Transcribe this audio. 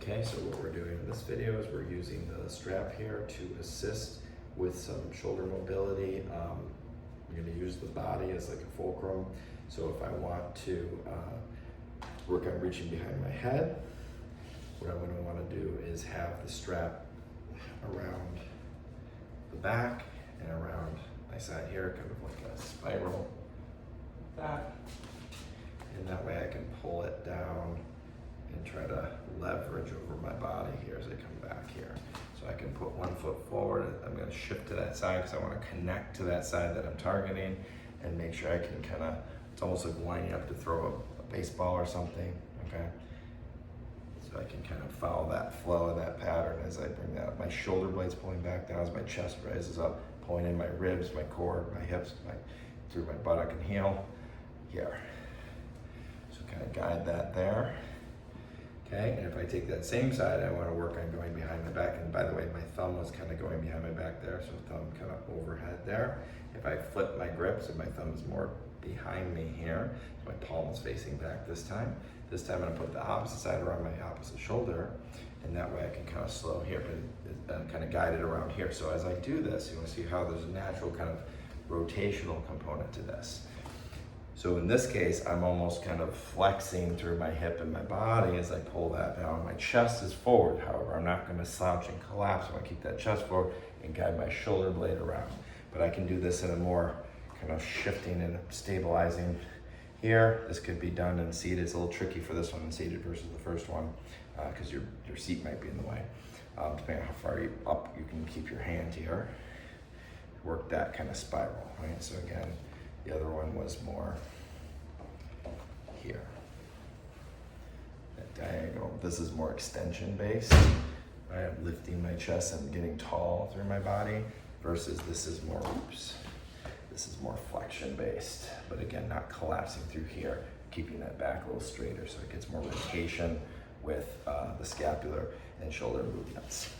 Okay, so what we're doing in this video is we're using the strap here to assist with some shoulder mobility. I'm going to use the body as like a fulcrum. So if I want to work on reaching behind my head, what I'm going to want to do is have the strap around the back and around my side here, kind of like a spiral like that. And that way I can pull it down and try to leverage over my body here as I come back here. So I can put one foot forward. I'm going to shift to that side because I want to connect to that side that I'm targeting and make sure I can kind of, it's almost like lining up to throw a baseball or something, okay? So I can kind of follow that flow and that pattern as I bring that up. My shoulder blades pulling back down as my chest rises up, pulling in my ribs, my core, my hips, through my buttock and heel here. So kind of guide that there. Okay, and if I take that same side, I want to work on going behind my back. And by the way, my thumb was kind of going behind my back there, so thumb kind of overhead there. If I flip my grip, so my thumb is more behind me here, so my palm is facing back this time. This time I'm going to put the opposite side around my opposite shoulder, and that way I can kind of slow here, but kind of guide it around here. So as I do this, you want to see how there's a natural kind of rotational component to this. So in this case, I'm almost kind of flexing through my hip and my body as I pull that down. My chest is forward, however. I'm not going to slouch and collapse. I want to keep that chest forward and guide my shoulder blade around. But I can do this in a more kind of shifting and stabilizing here. This could be done in seated. It's a little tricky for this one in seated versus the first one because your seat might be in the way. Depending on how far up you can keep your hand here. Work that kind of spiral, right? So again, the other one was more here. That diagonal. This is more extension based. Right? I'm lifting my chest and getting tall through my body versus this is more, oops, this is more flexion based. But again, not collapsing through here, keeping that back a little straighter so it gets more rotation with the scapular and shoulder movements.